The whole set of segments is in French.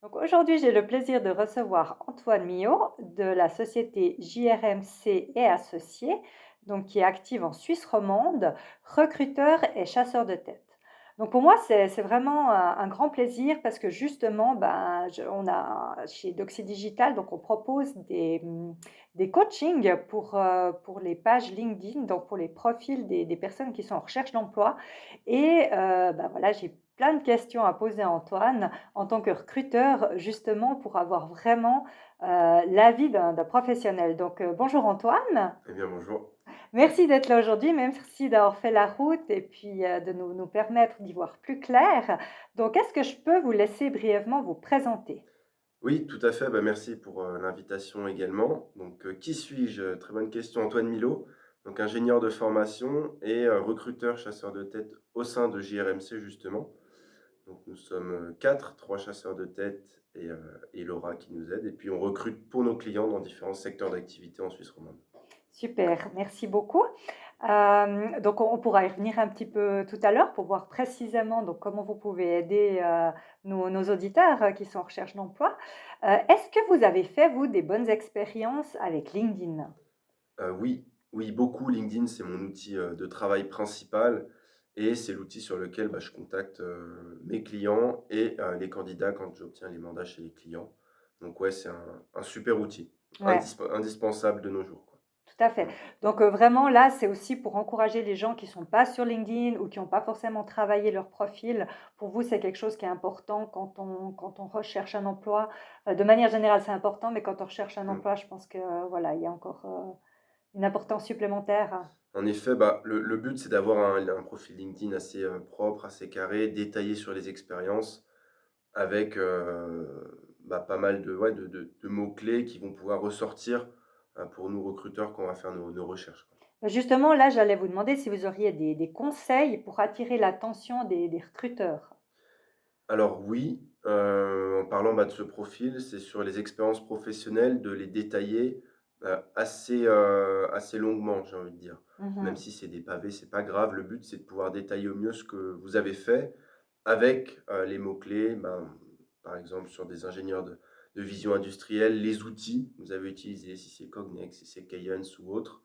Donc aujourd'hui, j'ai le plaisir de recevoir Antoine Millot de la société JRMC et Associés, donc qui est active en Suisse romande, recruteur et chasseur de tête. Donc pour moi, c'est vraiment un grand plaisir parce que justement, on a chez Doxy Digital, donc on propose des coachings pour les pages LinkedIn, donc pour les profils des personnes qui sont en recherche d'emploi. Et voilà, j'ai plein de questions à poser à Antoine en tant que recruteur, justement pour avoir vraiment l'avis d'un professionnel. Donc, bonjour Antoine, Eh bien, bonjour. merci d'être là aujourd'hui, merci d'avoir fait la route et puis de nous permettre d'y voir plus clair. Donc, est-ce que je peux vous laisser brièvement vous présenter? Oui, tout à fait. Bah, merci pour l'invitation également. Donc, qui suis-je? Très bonne question. Antoine Milot, donc ingénieur de formation et recruteur chasseur de tête au sein de JRMC justement. Donc, nous sommes quatre, trois chasseurs de tête et Laura qui nous aide. Et puis, on recrute pour nos clients dans différents secteurs d'activité en Suisse romande. Super, merci beaucoup. Donc on pourra y revenir un petit peu tout à l'heure pour voir précisément donc comment vous pouvez aider, nos auditeurs, qui sont en recherche d'emploi. Est-ce que vous avez fait, vous, des bonnes expériences avec LinkedIn? Oui, oui, beaucoup. LinkedIn, c'est mon outil de travail principal et c'est l'outil sur lequel je contacte mes clients et les candidats quand j'obtiens les mandats chez les clients. Donc, ouais, c'est un super outil, Ouais. indispensable de nos jours, quoi. Tout à fait. Mm. Donc, vraiment là, c'est aussi pour encourager les gens qui sont pas sur LinkedIn ou qui ont pas forcément travaillé leur profil. Pour vous, c'est quelque chose qui est important quand on recherche un emploi. De manière générale, c'est important, mais quand on recherche un Mm. emploi, je pense que, voilà, il y a encore, une importance supplémentaire. En effet, le but, c'est d'avoir un profil LinkedIn assez propre, assez carré, détaillé sur les expériences, avec pas mal de mots-clés qui vont pouvoir ressortir pour nous recruteurs quand on va faire nos recherches, quoi. Justement, là, j'allais vous demander si vous auriez des conseils pour attirer l'attention des recruteurs. Alors oui, en parlant, de ce profil, c'est sur les expériences professionnelles de les détailler, assez longuement, j'ai envie de dire. Même Mmh. si c'est des pavés, c'est pas grave. Le but, c'est de pouvoir détailler au mieux ce que vous avez fait avec, les mots-clés, par exemple sur des ingénieurs de vision industrielle, les outils que vous avez utilisés, si c'est Cognex, si c'est Keyence ou autre.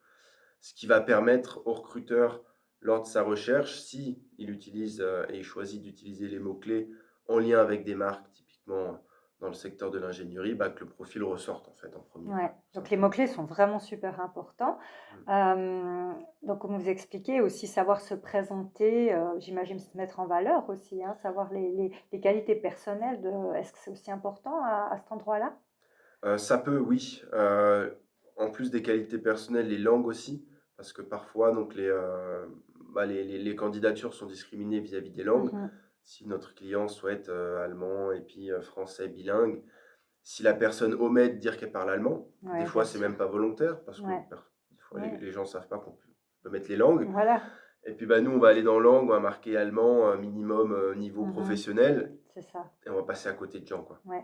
Ce qui va permettre au recruteur, lors de sa recherche, si il utilise, et il choisit d'utiliser les mots-clés en lien avec des marques, typiquement dans le secteur de l'ingénierie, que le profil ressorte en fait en premier, Ouais, quoi, tout donc les simplement. mots-clés sont vraiment super importants. Mmh. Donc comme vous expliquez aussi savoir se présenter, j'imagine se mettre en valeur aussi, hein, savoir les qualités personnelles de est-ce que c'est aussi important à cet endroit-là? Ça peut, oui, en plus des qualités personnelles, les langues aussi, parce que parfois donc les candidatures sont discriminées vis-à-vis des langues. Mmh. Si notre client souhaite, allemand et puis, français bilingue, si la personne omet de dire qu'elle parle allemand, des Ouais, fois, bien c'est sûr. même pas volontaire parce que Ouais, des fois, les ouais, les gens savent pas qu'on peut mettre les langues voilà. et puis, nous, on va aller dans langue, on va marquer allemand, minimum, niveau Mmh. professionnel C'est ça. et on va passer à côté de gens, quoi. Ouais.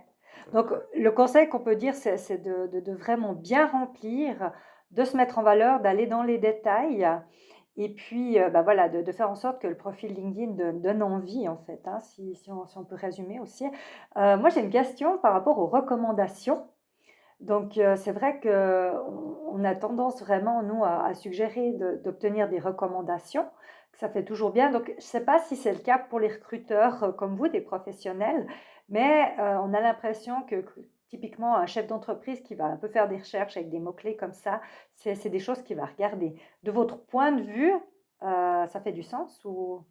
Donc Donc, le conseil qu'on peut dire, c'est de vraiment bien remplir, de se mettre en valeur, d'aller dans les détails et puis, voilà, de faire en sorte que le profil LinkedIn donne envie, en fait, hein, si on peut résumer aussi. Moi, j'ai une question par rapport aux recommandations. Donc, c'est vrai qu'on a tendance vraiment, nous, à suggérer d'obtenir des recommandations, que ça fait toujours bien. Donc, je ne sais pas si c'est le cas pour les recruteurs, comme vous, des professionnels, mais, on a l'impression que typiquement un chef d'entreprise qui va un peu faire des recherches avec des mots-clés comme ça, c'est des choses qu'il va regarder. De votre point de vue, ça fait du sens ou?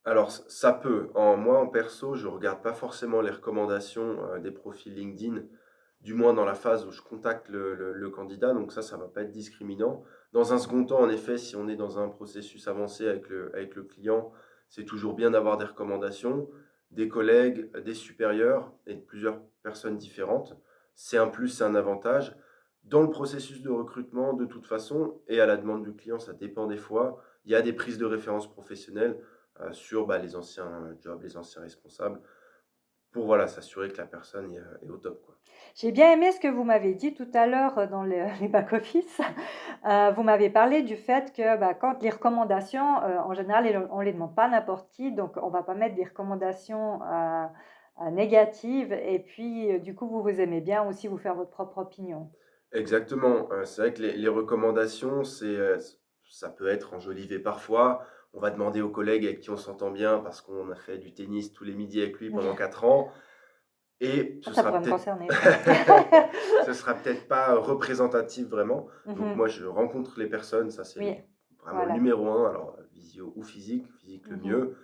alors ça peut. En perso, je regarde pas forcément les recommandations, des profils LinkedIn, du moins dans la phase où je contacte le candidat, donc ça va pas être discriminant. Dans un second temps, en effet, si on est dans un processus avancé avec le client, c'est toujours bien d'avoir des recommandations, des collègues, des supérieurs et de plusieurs personnes différentes. C'est un plus, c'est un avantage. Dans le processus de recrutement, de toute façon et à la demande du client, ça dépend des fois, il y a des prises de références professionnelles sur, les anciens jobs, les anciens responsables, pour voilà, s'assurer que la personne est au top, quoi. J'ai bien aimé ce que vous m'avez dit tout à l'heure, dans le les back office. Vous m'avez parlé du fait que, quand les recommandations, en général, on les demande pas à n'importe qui, donc on va pas mettre des recommandations, négatives et puis, du coup, vous aimez bien aussi vous faire votre propre opinion. Exactement, c'est vrai que les recommandations, ça peut être enjolivé parfois. On va demander aux collègues avec qui on s'entend bien parce qu'on a fait du tennis tous les midis avec lui pendant 4 ans et Ah, ça pourrait me concerner ça. ce sera peut-être pas représentatif vraiment. Donc Mmh. moi, je rencontre les personnes, ça c'est Oui, vraiment le voilà. numéro un. Alors, visio ou physique, physique le Mmh. mieux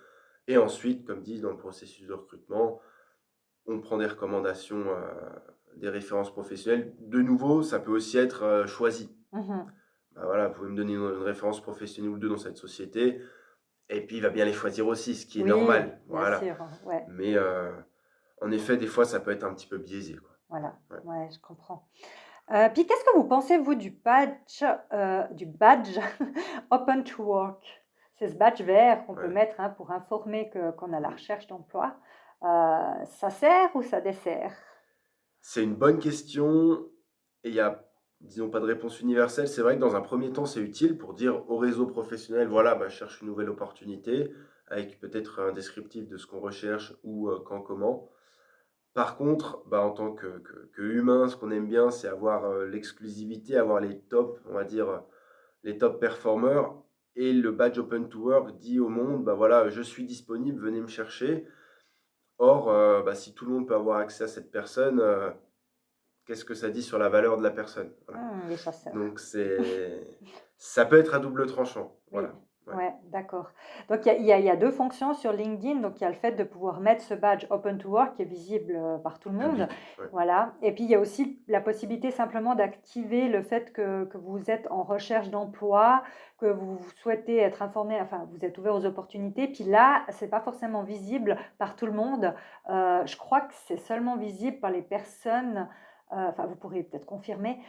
et ensuite, comme dit dans le processus de recrutement, on prend des recommandations, des références professionnelles. De nouveau, ça peut aussi être, choisi. Mmh. Bah, voilà, vous pouvez me donner une référence professionnelle ou 2 dans cette société et puis il va bien les choisir aussi, ce qui est Oui, normal, bien voilà. sûr, hein, ouais, Mais, en effet, des fois, ça peut être un petit peu biaisé, quoi. voilà, Ouais. ouais, je comprends. Puis qu'est-ce que vous pensez, vous, du badge Open to Work? C'est ce badge vert qu'on peut Ouais. mettre, hein, pour informer qu'on est à la recherche d'emploi. Ça sert ou ça dessert? C'est une bonne question et il y a, disons, pas de réponse universelle. C'est vrai que dans un premier temps, c'est utile pour dire au réseau professionnel: «Voilà, bah, je cherche une nouvelle opportunité», avec peut-être un descriptif de ce qu'on recherche, où, quand, comment. Par contre, bah, en tant que humain, ce qu'on aime bien, c'est avoir, l'exclusivité, avoir les tops, on va dire, les top performers et le badge Open to Work dit au monde: «Bah, voilà, je suis disponible, venez me chercher». Or, bah, si tout le monde peut avoir accès à cette personne, qu'est-ce que ça dit sur la valeur de la personne? Voilà. Les chasseurs. Donc ça peut être à double tranchant. Oui, Voilà, ouais. ouais, d'accord. Donc il y a 2 fonctions sur LinkedIn. Donc il y a le fait de pouvoir mettre ce badge Open to Work qui est visible, par tout le monde. Public, ouais. Voilà et puis il y a aussi la possibilité simplement d'activer le fait que vous êtes en recherche d'emploi, que vous souhaitez être informé, enfin vous êtes ouvert aux opportunités. Puis là, c'est pas forcément visible par tout le monde. Je crois que c'est seulement visible par les personnes, enfin vous pourrez peut-être confirmer,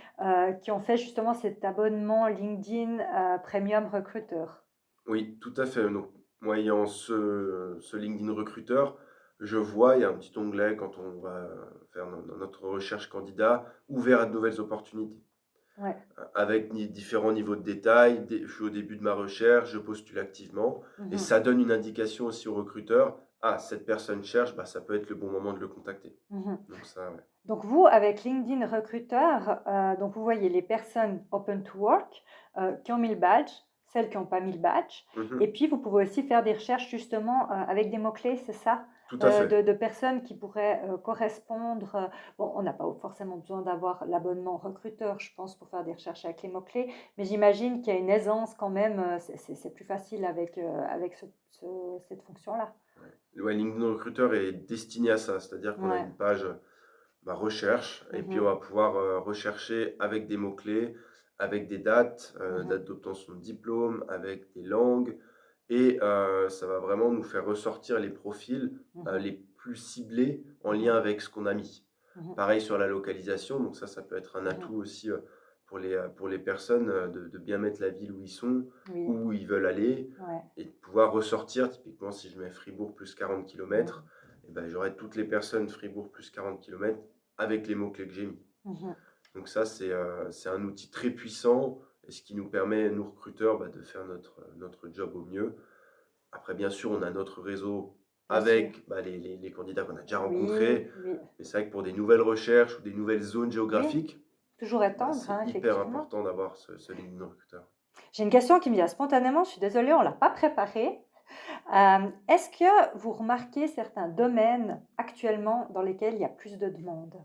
qui ont fait justement cet abonnement LinkedIn, Premium Recruteur. Oui, tout à fait. Donc, moi, ayant ce LinkedIn recruteur, je vois, il y a un petit onglet quand on va faire notre recherche candidat, ouvert à de nouvelles opportunités, Ouais. avec différents niveaux de détails. Je suis au début de ma recherche, je postule activement, et Mmh. ça donne une indication aussi au recruteur. Ah, cette personne cherche, bah, ça peut être le bon moment de le contacter. Mmh. Donc ça, ouais. Donc vous, avec LinkedIn Recruteur, donc vous voyez les personnes open to work, qui ont mis le badge, celles qui n'ont pas mis le badge et Mhm. puis vous pouvez aussi faire des recherches justement, avec des mots-clés, c'est ça? Tout à fait. De personnes qui pourraient, correspondre, bon, on n'a pas forcément besoin d'avoir l'abonnement recruteur, je pense, pour faire des recherches avec les mots-clés, mais j'imagine qu'il y a une aisance quand même, c'est plus facile avec cette fonction-là. Ouais, LinkedIn Recruiter est destiné à ça, c'est-à-dire qu'on a Ouais. une page, bah, recherche et puis on Mmh. va pouvoir, rechercher avec des mots-clés, avec des dates, Mmh. date d'obtention de diplôme, avec des langues et ça va vraiment nous faire ressortir les profils, Mmh. les plus ciblés en Mmh. lien avec ce qu'on a mis. Mmh. Pareil sur la localisation, donc ça peut être un Mmh. atout aussi, pour les personnes, de bien mettre la ville où ils sont, Oui, où ils veulent aller ouais. et de pouvoir ressortir. Typiquement, si je mets Fribourg plus 40 Mmh. kilomètres, et ben, j'aurai toutes les personnes Fribourg plus 40 kilomètres avec les mots-clés que j'ai mis. Mmh. Donc ça, c'est un outil très puissant et ce qui nous permet, nous recruteurs, bah, de faire notre job au mieux. Après, bien sûr, on a notre réseau Bien sûr. avec, bah, les candidats qu'on a déjà Oui, rencontrés. oui. Mais c'est vrai que pour des nouvelles recherches ou des nouvelles zones Oui, géographiques, toujours bah, étendre, c'est hein, hyper effectivement. important d'avoir ce LinkedIn recruteur. J'ai une question qui me vient spontanément, je suis désolée, on ne l'a pas préparée. Est-ce que vous remarquez certains domaines actuellement dans lesquels il y a plus de demandes?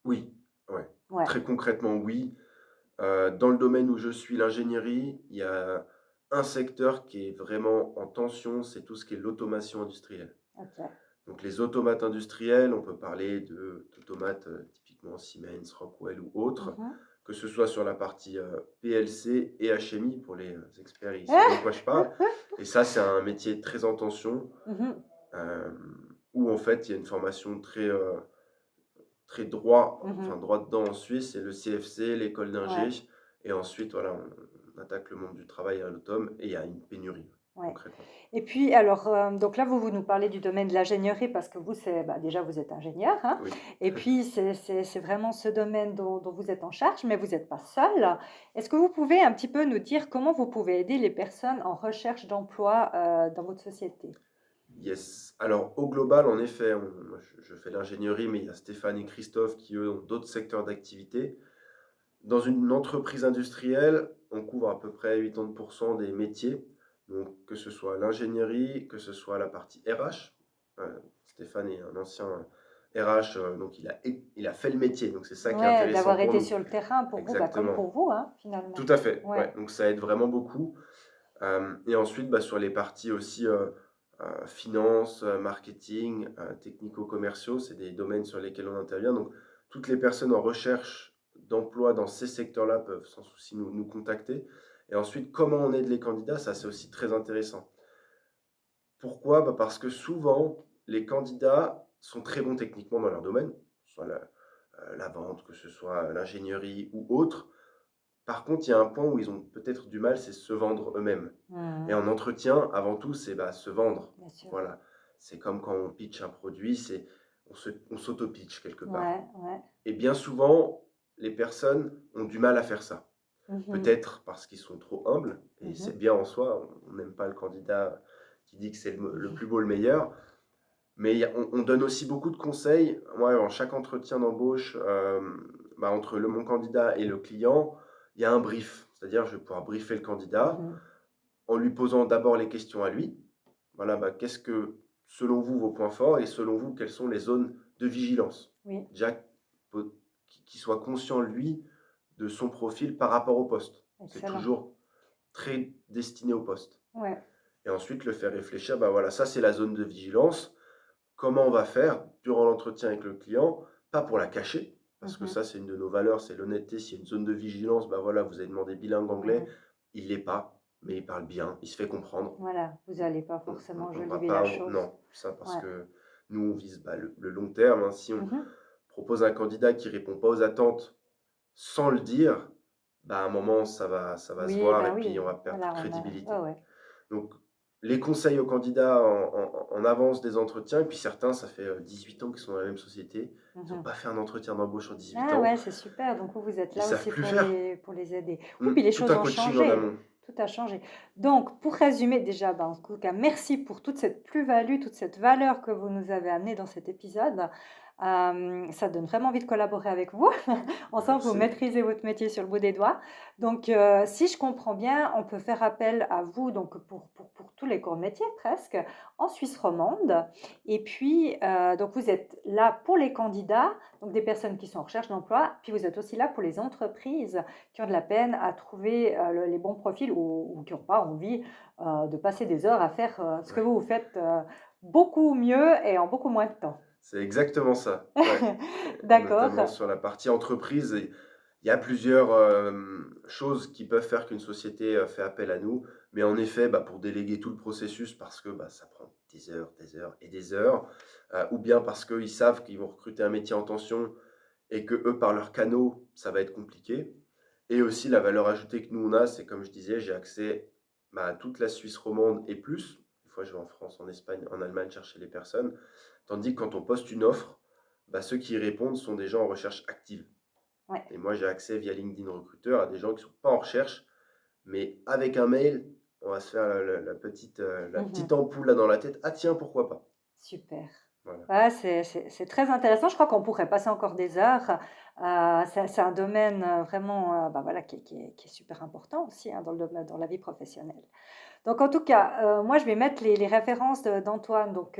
Oui, ouais. Ouais, Très concrètement, oui. Dans le domaine où je suis, l'ingénierie, il y a un secteur qui est vraiment en tension, c'est tout ce qui est l'automation industrielle. OK. Donc les automates industriels, on peut parler d'automates, typiquement Siemens, Rockwell ou autres, Mmh. que ce soit sur la partie, PLC et HMI pour les, experts, ils sauront de quoi je parle et ça, c'est un métier très en tension, Mmh. où en fait, il y a une formation très droit, enfin Mmh. droit dedans en Suisse, c'est le CFC, l'école d'ingé Ouais, et ensuite voilà, on attaque le monde du travail à l'automne et il y a une pénurie, ouais. concrètement. Et puis alors, donc là, vous nous parlez du domaine de l'ingénierie parce que vous, déjà, vous êtes ingénieur, hein, Oui. et puis c'est vraiment ce domaine dont vous êtes en charge, mais vous n'êtes pas seul. Est-ce que vous pouvez un petit peu nous dire comment vous pouvez aider les personnes en recherche d'emploi, dans votre société? Yes. Alors, au global, en effet, moi, je fais l'ingénierie, mais il y a Stéphane et Christophe qui, eux, ont d'autres secteurs d'activité. Dans une entreprise industrielle, on couvre à peu près 80% des métiers, donc que ce soit l'ingénierie, que ce soit la partie RH. Stéphane est un ancien RH, donc il a fait le métier, donc c'est ça qui est Ouais, intéressant d'avoir pour été nous. sur le terrain pour vous, bah, comme Exactement. pour vous, hein, Tout finalement. à fait, Ouais. ouais, donc ça aide vraiment beaucoup. Et ensuite, bah, sur les parties aussi, finance, marketing, technico-commerciaux, c'est des domaines sur lesquels on intervient. Donc toutes les personnes en recherche d'emploi dans ces secteurs-là peuvent sans souci nous contacter. Et ensuite, comment on aide les candidats? Ça, c'est aussi très intéressant. Pourquoi? Bah, parce que souvent, les candidats sont très bons techniquement dans leur domaine, que ce soit la vente, que ce soit l'ingénierie ou autre. Par contre, il y a un point où ils ont peut-être du mal, c'est se vendre eux-mêmes. Et Mmh. en entretien, avant tout, c'est, bah, se vendre. Bien sûr. Voilà. C'est comme quand on pitch un produit, on s'auto-pitch quelque part. Ouais, ouais. Et bien souvent, les personnes ont du mal à faire ça. Mmh. Peut-être parce qu'ils sont trop humbles, et Mmh. c'est bien en soi, on n'aime pas le candidat qui dit que c'est le plus beau, le meilleur. Mais on donne aussi beaucoup de conseils. Moi, en chaque entretien d'embauche, bah, entre mon candidat et le client, il y a un brief. C'est-à-dire, je vais pouvoir briefer le candidat Mmh. en lui posant d'abord les questions à lui. Voilà, bah, qu'est-ce que, selon vous, vos points forts et selon vous, quelles sont les zones de vigilance? Oui, Déjà, qu'il soit conscient, lui, de son profil par rapport au poste. C'est excellent. toujours très destiné au poste. Ouais. Et ensuite, le faire réfléchir, bah voilà, ça c'est la zone de vigilance. Comment on va faire durant l'entretien avec le client? Pas pour la cacher, parce que Mmh. ça, c'est une de nos valeurs, c'est l'honnêteté. S'il y a une zone de vigilance, bah voilà, vous avez demandé bilingue anglais, Mmh. il l'est pas, mais il parle bien, il se fait comprendre. Voilà, vous allez pas forcément On va enjoliver la pas, chose. non, ça parce Ouais. que nous, on vise bah, le long terme, hein. Si on Mmh. propose un candidat qui répond pas aux attentes sans le dire, bah à un moment, ça va se Oui, voir ben et puis on oui, va perdre toute voilà, on a ouais, crédibilité. ouais. Donc, les conseils aux candidats en avance des entretiens, et puis certains, ça fait 18 ans qu'ils sont dans la même société, ils n'ont Mmh. pas fait un entretien d'embauche en 18 Ah ans, ouais, c'est super, donc vous êtes ils là savent aussi plus faire. pour les aider. Oui, puis les Tout choses un ont coaching en changé, amont. tout a changé. Donc pour résumer déjà, ben, en tout cas, merci pour toute cette plus-value, toute cette valeur que vous nous avez amenée dans cet épisode. Ça donne vraiment envie de collaborer avec vous. On sent que vous Merci. maîtrisez votre métier sur le bout des doigts. Donc si je comprends bien, on peut faire appel à vous donc pour tous les corps de métier presque, en Suisse romande. Et puis donc vous êtes là pour les candidats, donc des personnes qui sont en recherche d'emploi, puis vous êtes aussi là pour les entreprises qui ont de la peine à trouver les bons profils ou qui n'ont pas envie de passer des heures à faire ce que Ouais, vous faites beaucoup mieux et en beaucoup moins de temps. c'est exactement ça. Ouais. Notamment D'accord. sur la partie entreprise, il y a plusieurs choses qui peuvent faire qu'une société fait appel à nous. Mais en effet, bah, pour déléguer tout le processus, parce que bah, ça prend des heures et des heures, ou bien parce qu'ils savent qu'ils vont recruter un métier en tension et que eux, par leurs canaux, ça va être compliqué. Et aussi, la valeur ajoutée que nous, on a, c'est comme je disais, j'ai accès bah, à toute la Suisse romande et plus. Des fois, je vais en France, en Espagne, en Allemagne chercher les personnes. Tandis que quand on poste une offre, bah, ceux qui y répondent sont des gens en recherche active. Ouais. Et moi, j'ai accès via LinkedIn Recruteur à des gens qui ne sont pas en recherche, mais avec un mail, on va se faire la petite Mhm. ampoule là dans la tête. Ah tiens, pourquoi pas? Super. Voilà. Ouais, c'est très intéressant. Je crois qu'on pourrait passer encore des heures. C'est un domaine vraiment bah voilà, qui est super important aussi hein, dans la vie professionnelle. Donc en tout cas, moi je vais mettre les références d'Antoine donc,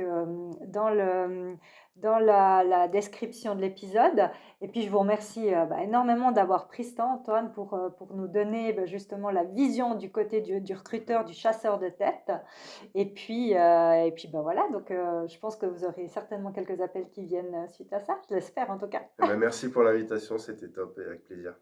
dans la description de l'épisode et puis je vous remercie, bah, énormément d'avoir pris ce temps Antoine pour nous donner, bah, justement la vision du côté du recruteur, du chasseur de tête et puis, bah, voilà donc, je pense que vous aurez certainement quelques appels qui viennent, suite à ça. Je l'espère en tout cas. Eh ben, merci pour l'invitation, c'était top et avec plaisir.